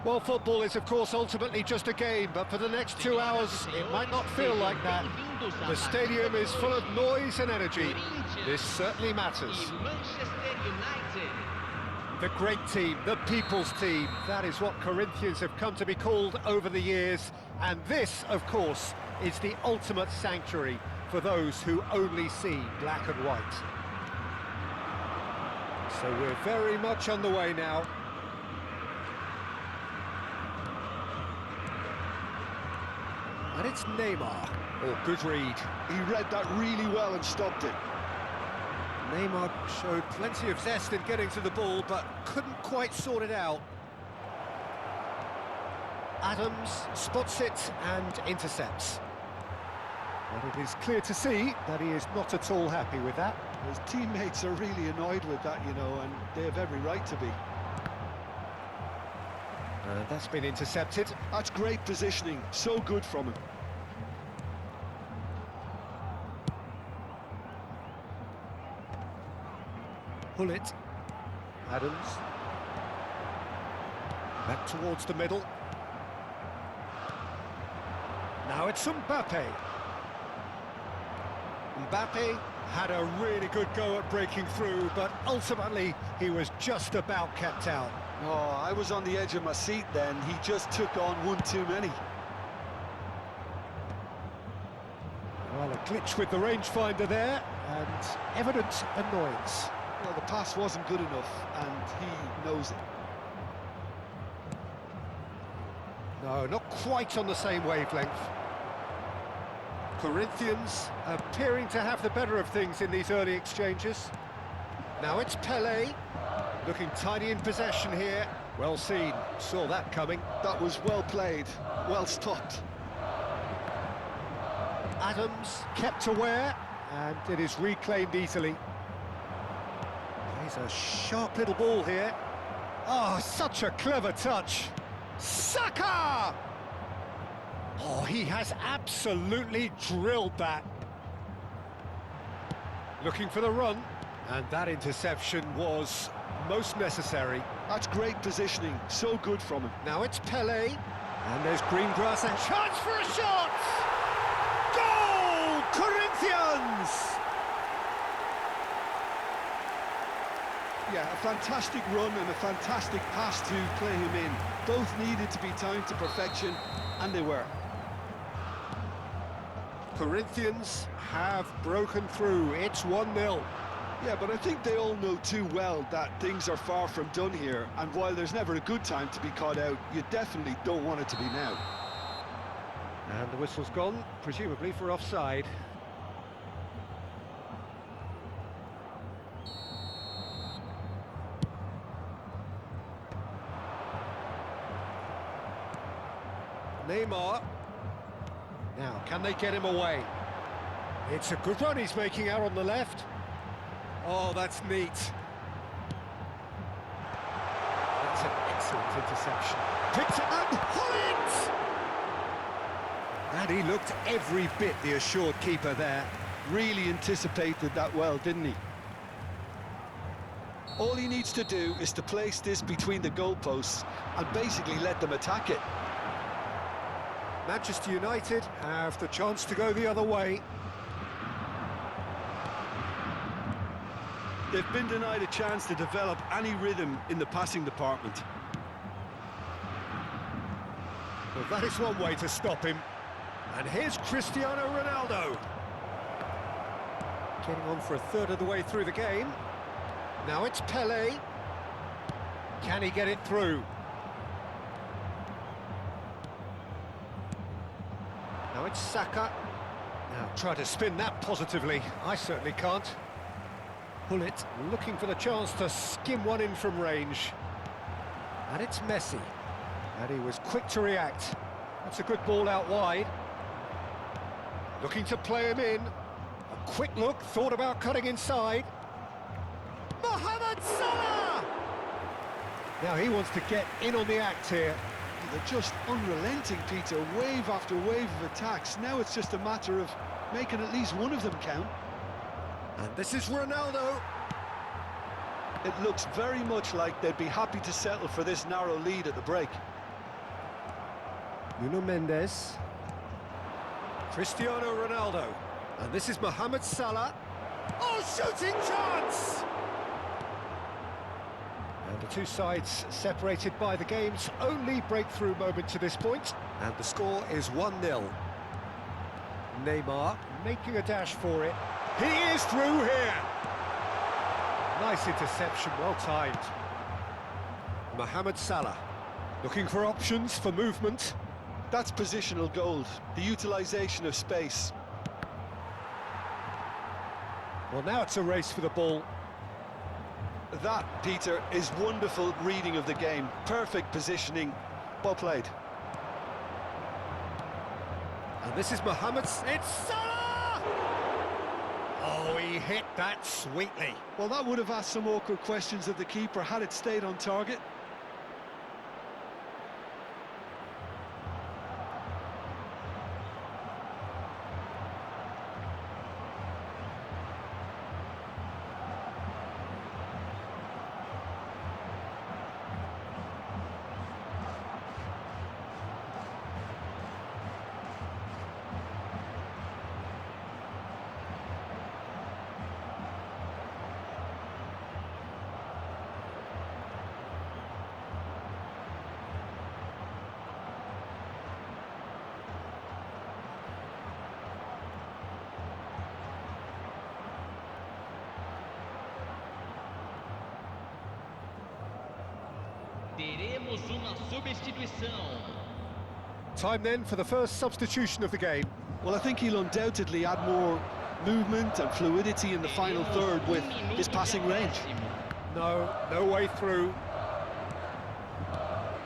Well, football is, of course, ultimately just a game, but for the next 2 hours, it might not feel like that. The stadium is full of noise and energy. This certainly matters. The great team, the people's team, that is what Corinthians have come to be called over the years. And this, of course, is the ultimate sanctuary for those who only see black and white. So we're very much on the way now. And it's Neymar. Oh, good read. He read that really well and stopped it. Neymar showed plenty of zest in getting to the ball, but couldn't quite sort it out. Adams spots it and intercepts. But it is clear to see that he is not at all happy with that. His teammates are really annoyed with that, you know, and they have every right to be. And that's been intercepted. That's great positioning, so good from him. Pull it. Adams. Back towards the middle. Now it's Mbappe. Mbappe had a really good go at breaking through, but ultimately he was just about kept out. Oh, I was on the edge of my seat then. He just took on one too many. Well, a glitch with the rangefinder there, and evident annoyance. Well, the pass wasn't good enough, and he knows it. No, not quite on the same wavelength. Corinthians appearing to have the better of things in these early exchanges. Now it's Pelé, looking tidy in possession here. Well seen, saw that coming. That was well played, well stopped. Adams kept aware, and it is reclaimed easily. Plays a sharp little ball here. Oh, such a clever touch. Saka! Oh, he has absolutely drilled that. Looking for the run, and that interception was most necessary. That's great positioning, so good from him. Now it's Pelé, and there's green grass and chance for a shot! Goal! Corinthians! Yeah, a fantastic run and a fantastic pass to play him in. Both needed to be timed to perfection, and they were. Corinthians have broken through. It's 1-0. Yeah, but I think they all know too well that things are far from done here, and while there's never a good time to be caught out, you definitely don't want it to be now. And the whistle's gone, presumably for offside. Neymar. Now, can they get him away? It's a good run he's making out on the left. Oh, that's neat. That's an excellent interception. Picks it up, pull it! And he looked every bit the assured keeper there. Really anticipated that well, didn't he? All he needs to do is to place this between the goalposts and basically let them attack it. Manchester United have the chance to go the other way. They've been denied a chance to develop any rhythm in the passing department. Well, that is one way to stop him. And here's Cristiano Ronaldo. Getting on for a third of the way through the game. Now it's Pelé. Can he get it through? Now it's Saka. Now try to spin that positively. I certainly can't. Pull it, looking for the chance to skim one in from range. And it's Messi. And he was quick to react. That's a good ball out wide. Looking to play him in. A quick look, thought about cutting inside. Mohamed Salah! Now he wants to get in on the act here. They're just unrelenting, Peter, wave after wave of attacks. Now it's just a matter of making at least one of them count. And this is Ronaldo. It looks very much like they'd be happy to settle for this narrow lead at the break. Nuno Mendes. Cristiano Ronaldo. And this is Mohamed Salah. Oh, shooting chance! And the two sides separated by the game's only breakthrough moment to this point. And the score is 1-0. Neymar making a dash for it. He is through here! Nice interception, well timed. Mohamed Salah looking for options for movement. That's positional gold, the utilisation of space. Well, now it's a race for the ball. That, Peter, is wonderful reading of the game. Perfect positioning. Well played. And this is Mohamed... It's Salah! Oh, he hit that sweetly. Well, that would have asked some awkward questions of the keeper had it stayed on target. Teremos uma substituição. Time then for the first substitution of the game. Well, I think he'll undoubtedly add more movement and fluidity in the final third with his passing range. No way through.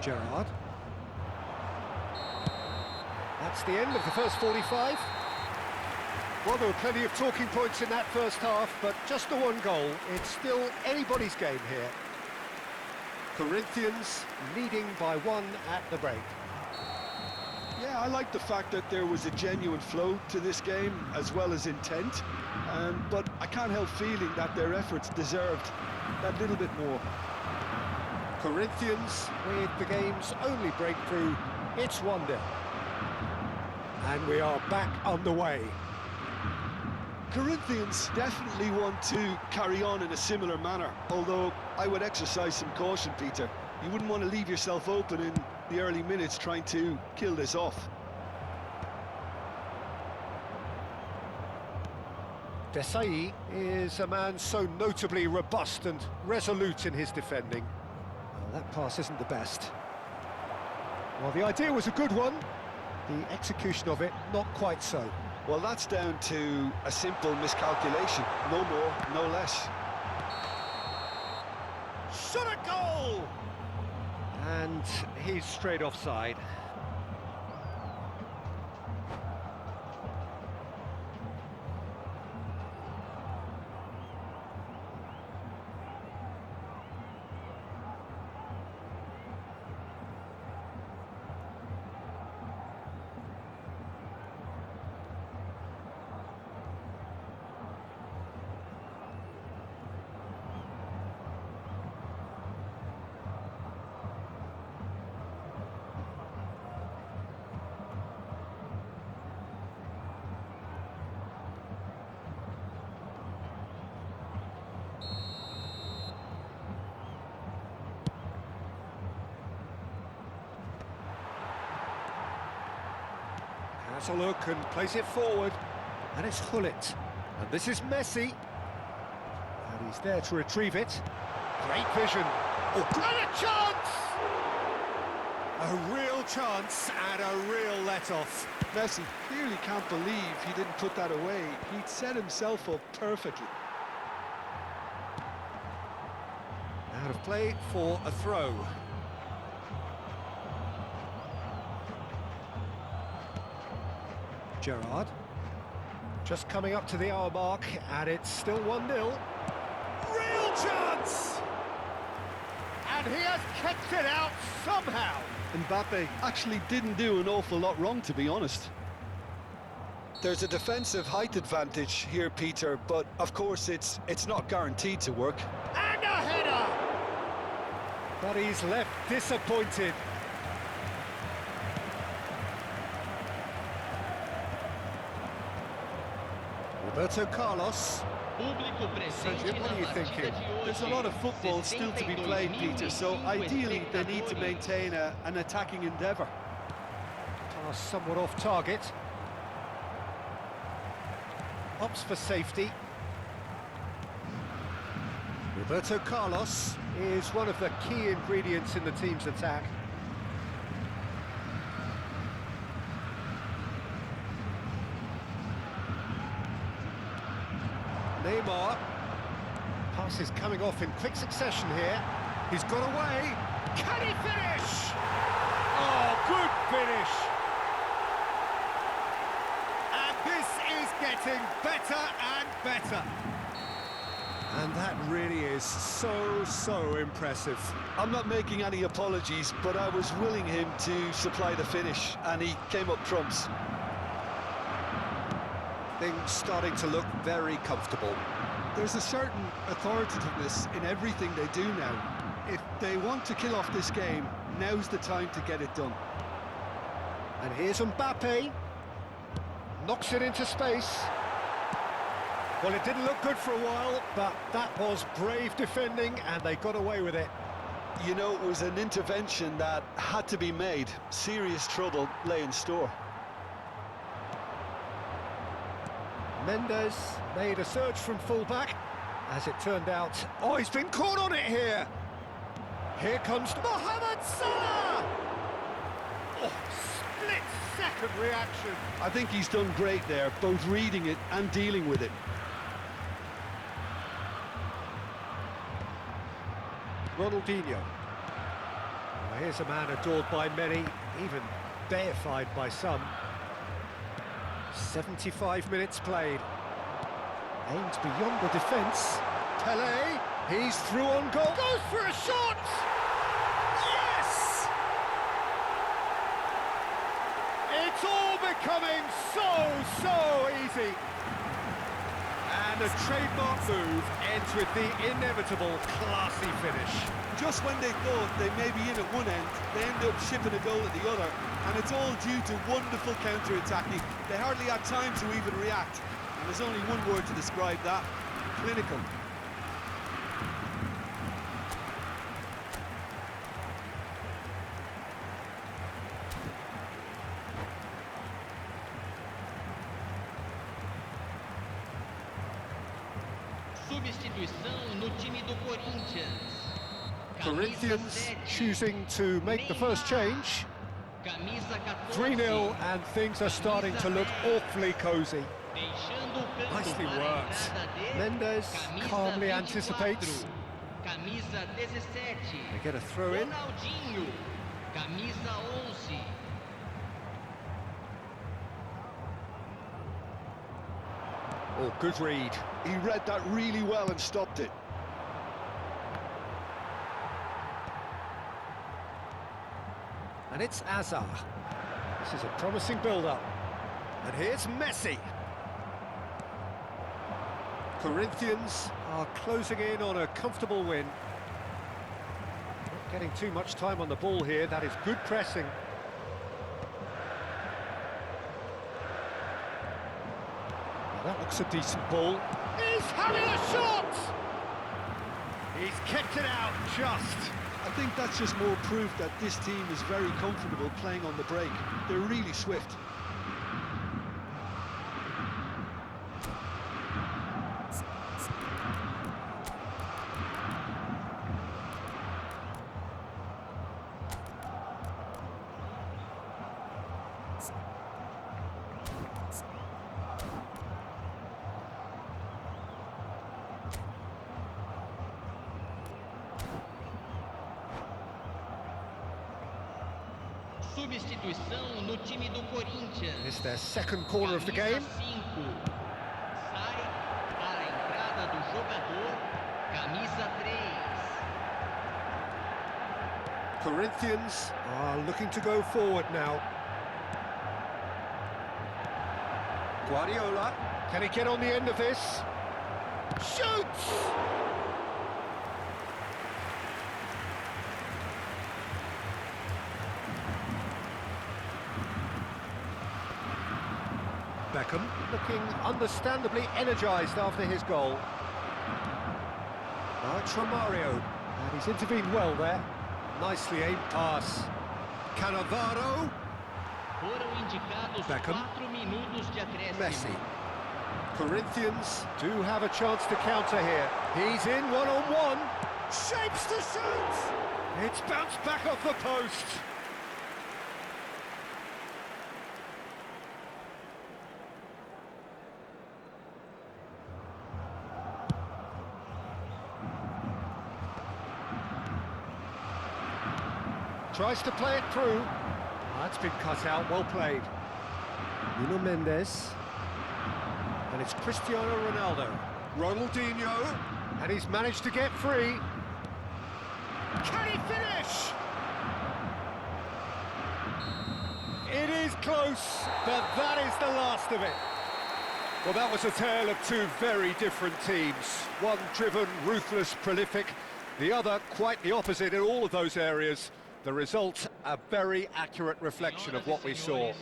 Gerrard. That's the end of the first 45. Well, there were plenty of talking points in that first half, but just the one goal. It's still anybody's game here. Corinthians leading by 1 at the break. Yeah, I like the fact that there was a genuine flow to this game, as well as intent. But I can't help feeling that their efforts deserved that little bit more. Corinthians with the game's only breakthrough. It's 1-0. And we are back underway. Corinthians definitely want to carry on in a similar manner, although I would exercise some caution, Peter. You wouldn't want to leave yourself open in the early minutes trying to kill this off. Desai is a man so notably robust and resolute in his defending. Well, that pass isn't the best. Well, the idea was a good one. The execution of it, not quite so. Well, that's down to a simple miscalculation. No more, no less. Shot a goal! And he's straight offside. Has a look and plays it forward. And it's Hullet. And this is Messi. And he's there to retrieve it. Great vision. Oh, and a chance! A real chance and a real let-off. Messi clearly can't believe he didn't put that away. He'd set himself up perfectly. Out of play for a throw. Gerrard. Just coming up to the hour mark, and it's still 1-0. Real chance! And he has kept it out somehow. Mbappe actually didn't do an awful lot wrong, to be honest. There's a defensive height advantage here, Peter, but of course it's not guaranteed to work. And a header! But he's left disappointed. Roberto Carlos. Público presente What na are you partida thinking? de hoje. There's a lot of football still to be played, Peter, so ideally they need to 62.000 maintain an attacking endeavour. Pass somewhat off target. Opts for safety. Roberto Carlos is one of the key ingredients in the team's attack. Neymar. Pass is coming off in quick succession here. He's got away. Can he finish? Oh, good finish. And this is getting better and better. And that really is so impressive. I'm not making any apologies, but I was willing him to supply the finish, and he came up trumps. Things starting to look very comfortable. There's a certain authoritativeness in everything they do now. If they want to kill off this game, now's the time to get it done. And here's Mbappe. Knocks it into space. Well, it didn't look good for a while, but that was brave defending, and they got away with it. You know, it was an intervention that had to be made. Serious trouble lay in store. Mendes made a surge from fullback. As it turned out, oh, he's been caught on it here. Here comes Mohamed Salah. Oh, split-second reaction. I think he's done great there, both reading it and dealing with it. Ronaldinho. Well, here's a man adored by many, even deified by some. 75 minutes played. Aims beyond the defence. Pelé, he's through on goal. Goes for a shot! Yes! It's all becoming so easy. And a trademark move ends with the inevitable classy finish. Just when they thought they may be in at one end, they end up shipping a goal at the other, and it's all due to wonderful counter-attacking. They hardly had time to even react, and there's only one word to describe that: clinical. Substituição no time do Corinthians. Corinthians choosing to make the first change. 3-0, and things are starting to look awfully cosy. Nicely worked. Mendes calmly anticipates. Camisa 17. They get a throw in. Ronaldinho. Camisa 11. Oh, good read. He read that really well and stopped it. And it's Azar. This is a promising build-up. And here's Messi. Corinthians are closing in on a comfortable win. Not getting too much time on the ball here. That is good pressing. Now that looks a decent ball. He's having a shot! He's kept it out just. I think that's just more proof that this team is very comfortable playing on the break. They're really swift. Substituição no time do Corinthians. It's their second corner of the game. Camisa 5. Sai para a entrada do jogador. Camisa 3. Corinthians are looking to go forward now. Guardiola, can he get on the end of this? Shoots! Beckham looking understandably energised after his goal. Now it's Romario, and he's intervened well there. Nicely aimed pass. Cannavaro. Foram indicados Beckham. 4 minutos de acréscimo. Messi. Corinthians do have a chance to counter here. He's in one-on-one. Shapes to shoot! It's bounced back off the post. Tries to play it through. That's been cut out, well played. Nuno Mendes. And it's Cristiano Ronaldo. Ronaldinho. And he's managed to get free. Can he finish? It is close, but that is the last of it. Well, that was a tale of two very different teams. One driven, ruthless, prolific. The other quite the opposite in all of those areas. The result, a very accurate reflection of what we saw.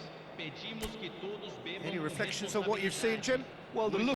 Any reflections on what you've seen, Jim? Well, the look